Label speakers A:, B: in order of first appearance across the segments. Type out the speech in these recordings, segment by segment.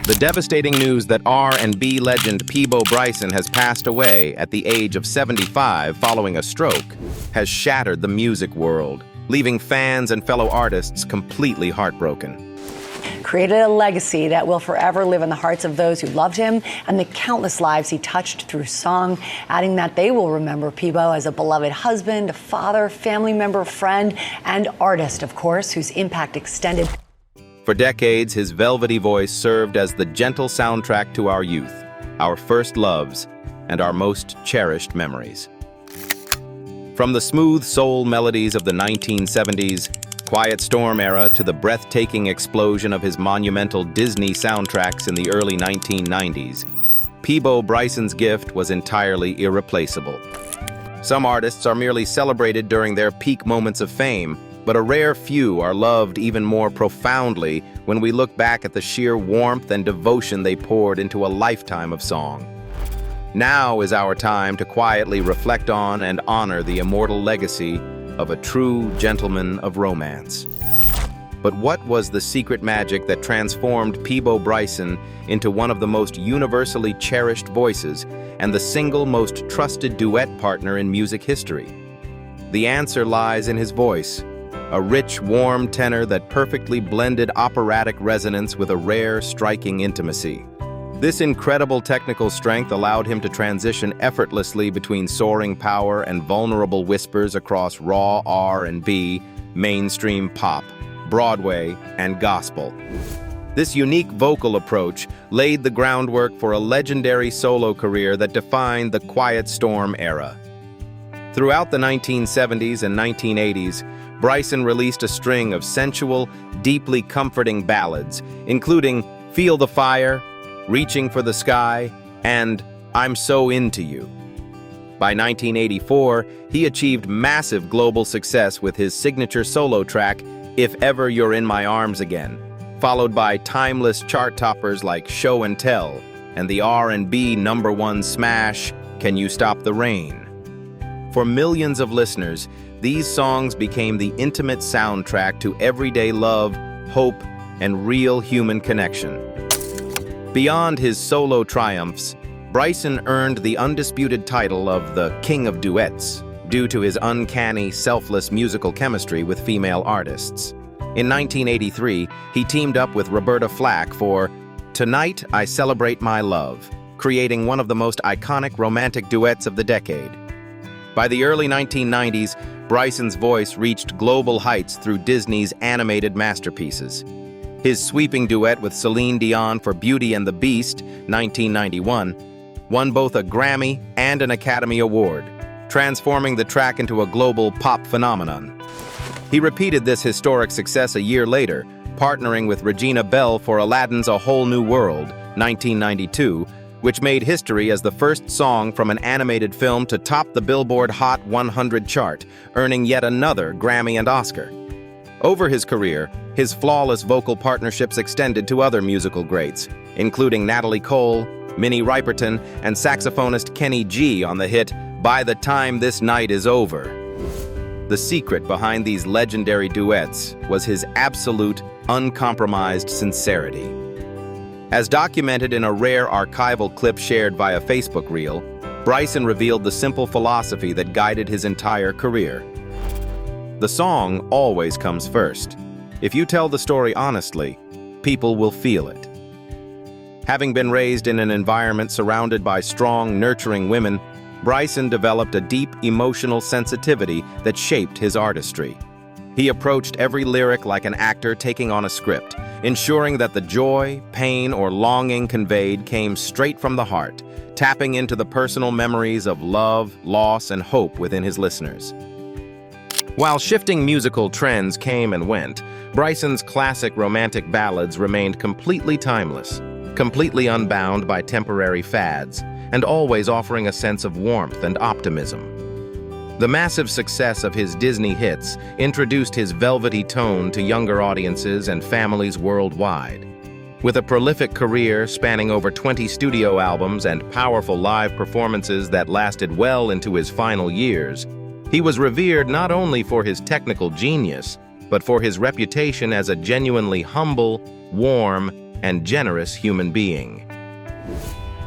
A: The devastating news that R&B legend Peabo Bryson has passed away at the age of 75 following a stroke has shattered the music world, leaving fans and fellow artists completely heartbroken.
B: Created a legacy that will forever live in the hearts of those who loved him and the countless lives he touched through song, adding that they will remember Peabo as a beloved husband, father, family member, friend, and artist, of course, whose impact extended.
A: For decades, his velvety voice served as the gentle soundtrack to our youth, our first loves, and our most cherished memories. From the smooth soul melodies of the 1970s, Quiet Storm era to the breathtaking explosion of his monumental Disney soundtracks in the early 1990s, Peabo Bryson's gift was entirely irreplaceable. Some artists are merely celebrated during their peak moments of fame, but a rare few are loved even more profoundly when we look back at the sheer warmth and devotion they poured into a lifetime of song. Now is our time to quietly reflect on and honor the immortal legacy of a true gentleman of romance. But what was the secret magic that transformed Peabo Bryson into one of the most universally cherished voices and the single most trusted duet partner in music history? The answer lies in his voice, a rich, warm tenor that perfectly blended operatic resonance with a rare, striking intimacy. This incredible technical strength allowed him to transition effortlessly between soaring power and vulnerable whispers across raw R&B, mainstream pop, Broadway, and gospel. This unique vocal approach laid the groundwork for a legendary solo career that defined the Quiet Storm era. Throughout the 1970s and 1980s, Bryson released a string of sensual, deeply comforting ballads, including Feel the Fire, Reaching for the Sky, and I'm So Into You. By 1984, he achieved massive global success with his signature solo track, If Ever You're in My Arms Again, followed by timeless chart toppers like Show and Tell and the R&B #1 smash, Can You Stop the Rain? For millions of listeners, these songs became the intimate soundtrack to everyday love, hope, and real human connection. Beyond his solo triumphs, Bryson earned the undisputed title of the King of Duets due to his uncanny, selfless musical chemistry with female artists. In 1983, he teamed up with Roberta Flack for Tonight I Celebrate My Love, creating one of the most iconic romantic duets of the decade. By the early 1990s, Bryson's voice reached global heights through Disney's animated masterpieces. His sweeping duet with Celine Dion for Beauty and the Beast, 1991, won both a Grammy and an Academy Award, transforming the track into a global pop phenomenon. He repeated this historic success a year later, partnering with Regina Belle for Aladdin's A Whole New World, 1992, which made history as the first song from an animated film to top the Billboard Hot 100 chart, earning yet another Grammy and Oscar. Over his career, his flawless vocal partnerships extended to other musical greats, including Natalie Cole, Minnie Riperton, and saxophonist Kenny G on the hit By the Time This Night Is Over. The secret behind these legendary duets was his absolute, uncompromised sincerity. As documented in a rare archival clip shared via Facebook reel, Bryson revealed the simple philosophy that guided his entire career. The song always comes first. If you tell the story honestly, people will feel it. Having been raised in an environment surrounded by strong, nurturing women, Bryson developed a deep emotional sensitivity that shaped his artistry. He approached every lyric like an actor taking on a script, ensuring that the joy, pain, or longing conveyed came straight from the heart, tapping into the personal memories of love, loss, and hope within his listeners. While shifting musical trends came and went, Bryson's classic romantic ballads remained completely timeless, completely unbound by temporary fads, and always offering a sense of warmth and optimism. The massive success of his Disney hits introduced his velvety tone to younger audiences and families worldwide. With a prolific career spanning over 20 studio albums and powerful live performances that lasted well into his final years, he was revered not only for his technical genius, but for his reputation as a genuinely humble, warm, and generous human being.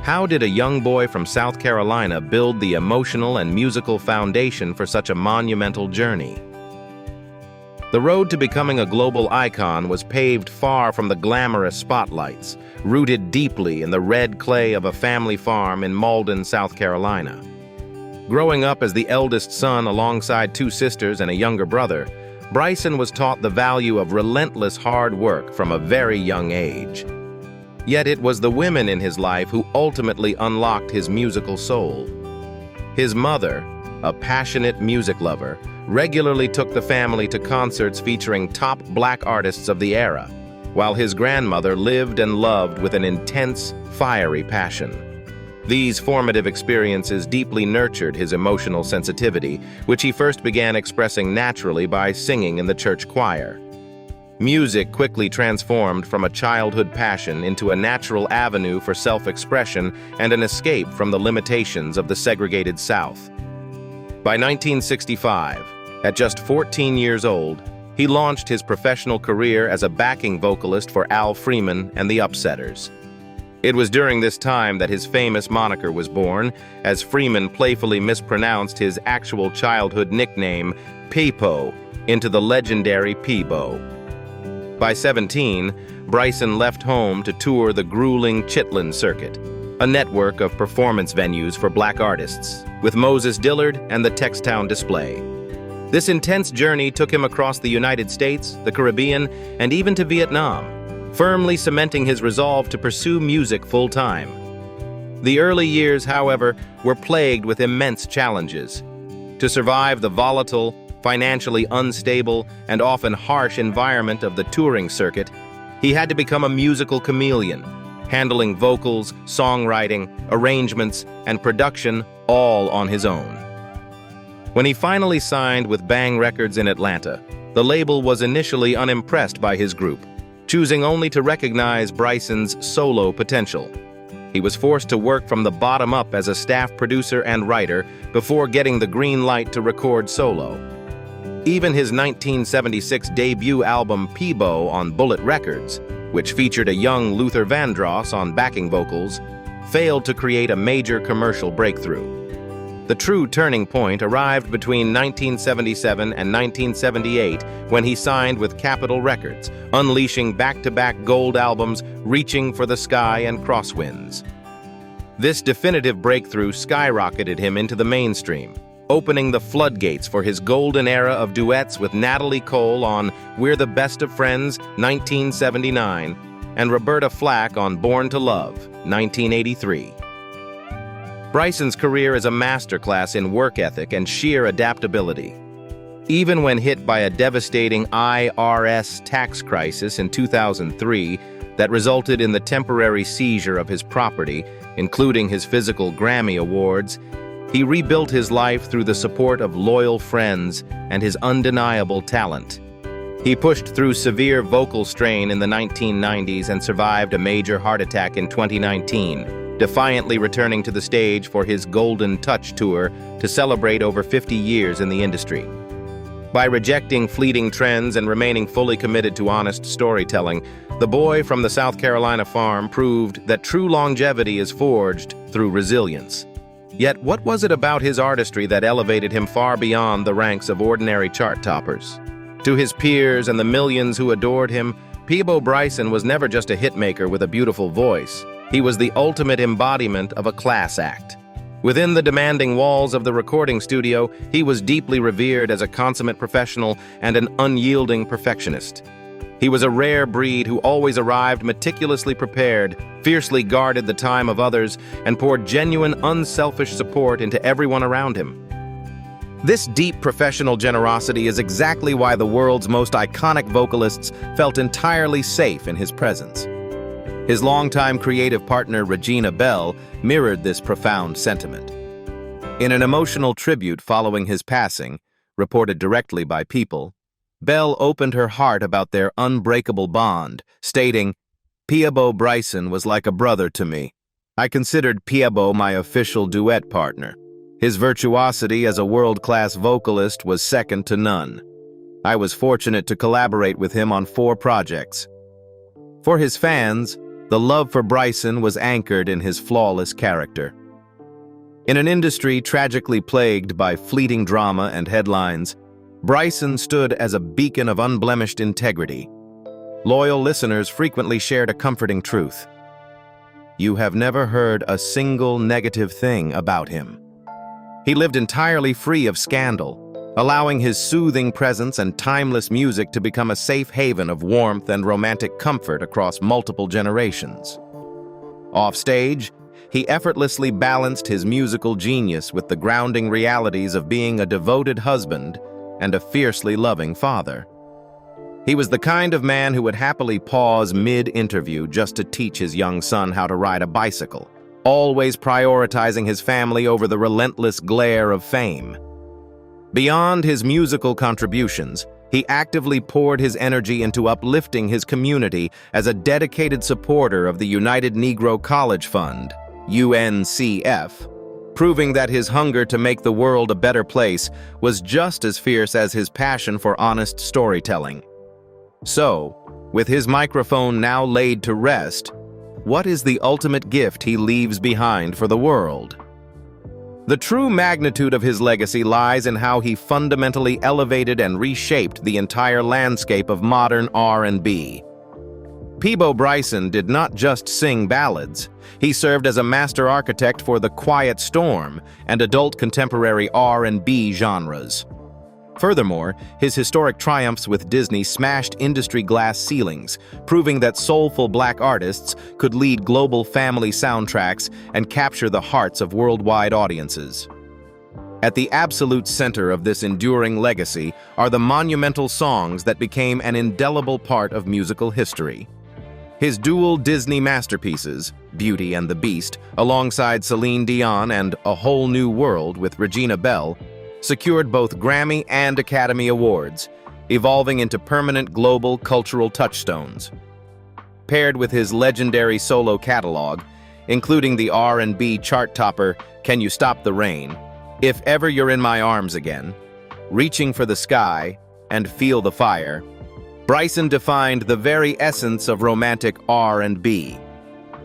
A: How did a young boy from South Carolina build the emotional and musical foundation for such a monumental journey? The road to becoming a global icon was paved far from the glamorous spotlights, rooted deeply in the red clay of a family farm in Malden, South Carolina. Growing up as the eldest son alongside two sisters and a younger brother, Bryson was taught the value of relentless hard work from a very young age. Yet it was the women in his life who ultimately unlocked his musical soul. His mother, a passionate music lover, regularly took the family to concerts featuring top black artists of the era, while his grandmother lived and loved with an intense, fiery passion. These formative experiences deeply nurtured his emotional sensitivity, which he first began expressing naturally by singing in the church choir. Music quickly transformed from a childhood passion into a natural avenue for self-expression and an escape from the limitations of the segregated South. By 1965, at just 14 years old, he launched his professional career as a backing vocalist for Al Freeman and the Upsetters. It was during this time that his famous moniker was born, as Freeman playfully mispronounced his actual childhood nickname, Peabo, into the legendary Peabo. By 17, Bryson left home to tour the grueling Chitlin Circuit, a network of performance venues for black artists, with Moses Dillard and the Textown Display. This intense journey took him across the United States, the Caribbean, and even to Vietnam, firmly cementing his resolve to pursue music full-time. The early years, however, were plagued with immense challenges. To survive the volatile, financially unstable, and often harsh environment of the touring circuit, he had to become a musical chameleon, handling vocals, songwriting, arrangements, and production all on his own. When he finally signed with Bang Records in Atlanta, the label was initially unimpressed by his group, choosing only to recognize Bryson's solo potential. He was forced to work from the bottom up as a staff producer and writer before getting the green light to record solo. Even his 1976 debut album Peabo on Bullet Records, which featured a young Luther Vandross on backing vocals, failed to create a major commercial breakthrough. The true turning point arrived between 1977 and 1978 when he signed with Capitol Records, unleashing back-to-back gold albums Reaching for the Sky and Crosswinds. This definitive breakthrough skyrocketed him into the mainstream, opening the floodgates for his golden era of duets with Natalie Cole on We're the Best of Friends, 1979, and Roberta Flack on Born to Love, 1983. Bryson's career is a masterclass in work ethic and sheer adaptability. Even when hit by a devastating IRS tax crisis in 2003 that resulted in the temporary seizure of his property, including his physical Grammy Awards, he rebuilt his life through the support of loyal friends and his undeniable talent. He pushed through severe vocal strain in the 1990s and survived a major heart attack in 2019, defiantly returning to the stage for his Golden Touch tour to celebrate over 50 years in the industry. By rejecting fleeting trends and remaining fully committed to honest storytelling, the boy from the South Carolina farm proved that true longevity is forged through resilience. Yet, what was it about his artistry that elevated him far beyond the ranks of ordinary chart toppers? To his peers and the millions who adored him, Peabo Bryson was never just a hitmaker with a beautiful voice. He was the ultimate embodiment of a class act. Within the demanding walls of the recording studio, he was deeply revered as a consummate professional and an unyielding perfectionist. He was a rare breed who always arrived meticulously prepared, fiercely guarded the time of others, and poured genuine, unselfish support into everyone around him. This deep professional generosity is exactly why the world's most iconic vocalists felt entirely safe in his presence. His longtime creative partner, Regina Belle, mirrored this profound sentiment. In an emotional tribute following his passing, reported directly by People, Belle opened her heart about their unbreakable bond, stating, "Peabo Bryson was like a brother to me. I considered Peabo my official duet partner. His virtuosity as a world-class vocalist was second to none. I was fortunate to collaborate with him on 4 projects. For his fans, the love for Bryson was anchored in his flawless character. In an industry tragically plagued by fleeting drama and headlines, Bryson stood as a beacon of unblemished integrity. Loyal listeners frequently shared a comforting truth: "You have never heard a single negative thing about him." He lived entirely free of scandal, allowing his soothing presence and timeless music to become a safe haven of warmth and romantic comfort across multiple generations. Offstage, he effortlessly balanced his musical genius with the grounding realities of being a devoted husband and a fiercely loving father. He was the kind of man who would happily pause mid-interview just to teach his young son how to ride a bicycle, always prioritizing his family over the relentless glare of fame. Beyond his musical contributions, he actively poured his energy into uplifting his community as a dedicated supporter of the United Negro College Fund, UNCF, proving that his hunger to make the world a better place was just as fierce as his passion for honest storytelling. So, with his microphone now laid to rest, what is the ultimate gift he leaves behind for the world? The true magnitude of his legacy lies in how he fundamentally elevated and reshaped the entire landscape of modern R&B. Peabo Bryson did not just sing ballads. He served as a master architect for the quiet storm and adult contemporary R&B genres. Furthermore, his historic triumphs with Disney smashed industry glass ceilings, proving that soulful black artists could lead global family soundtracks and capture the hearts of worldwide audiences. At the absolute center of this enduring legacy are the monumental songs that became an indelible part of musical history. His dual Disney masterpieces, Beauty and the Beast, alongside Celine Dion, and A Whole New World with Regina Belle, secured both Grammy and Academy Awards, evolving into permanent global cultural touchstones. Paired with his legendary solo catalog, including the R&B chart topper Can You Stop the Rain, If Ever You're in My Arms Again, Reaching for the Sky, and Feel the Fire, Bryson defined the very essence of romantic R&B.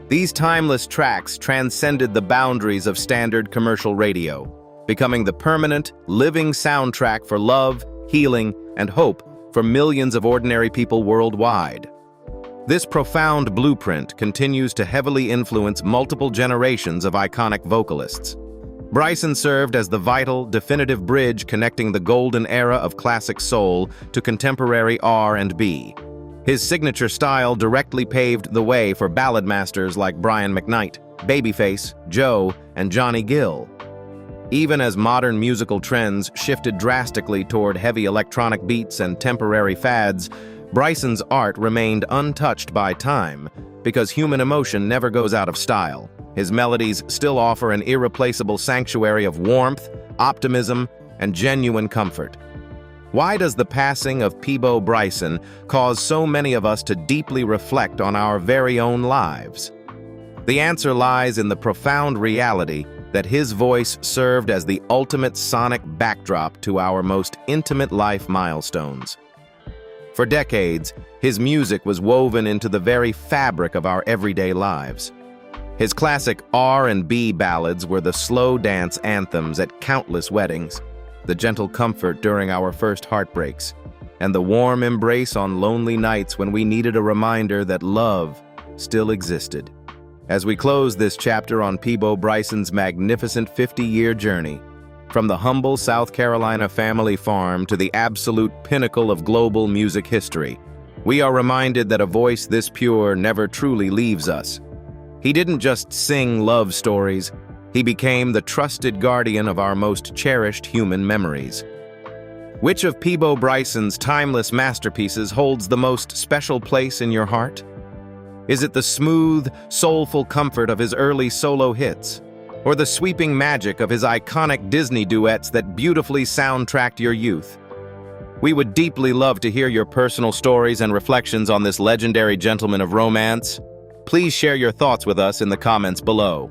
A: These timeless tracks transcended the boundaries of standard commercial radio, becoming the permanent, living soundtrack for love, healing, and hope for millions of ordinary people worldwide. This profound blueprint continues to heavily influence multiple generations of iconic vocalists. Bryson served as the vital, definitive bridge connecting the golden era of classic soul to contemporary R&B. His signature style directly paved the way for ballad masters like Brian McKnight, Babyface, Joe, and Johnny Gill. Even as modern musical trends shifted drastically toward heavy electronic beats and temporary fads, Bryson's art remained untouched by time because human emotion never goes out of style. His melodies still offer an irreplaceable sanctuary of warmth, optimism, and genuine comfort. Why does the passing of Peabo Bryson cause so many of us to deeply reflect on our very own lives? The answer lies in the profound reality that his voice served as the ultimate sonic backdrop to our most intimate life milestones. For decades, his music was woven into the very fabric of our everyday lives. His classic R&B ballads were the slow dance anthems at countless weddings, the gentle comfort during our first heartbreaks, and the warm embrace on lonely nights when we needed a reminder that love still existed. As we close this chapter on Peabo Bryson's magnificent 50-year journey, from the humble South Carolina family farm to the absolute pinnacle of global music history, we are reminded that a voice this pure never truly leaves us. He didn't just sing love stories, he became the trusted guardian of our most cherished human memories. Which of Peabo Bryson's timeless masterpieces holds the most special place in your heart? Is it the smooth, soulful comfort of his early solo hits, or the sweeping magic of his iconic Disney duets that beautifully soundtracked your youth? We would deeply love to hear your personal stories and reflections on this legendary gentleman of romance. Please share your thoughts with us in the comments below.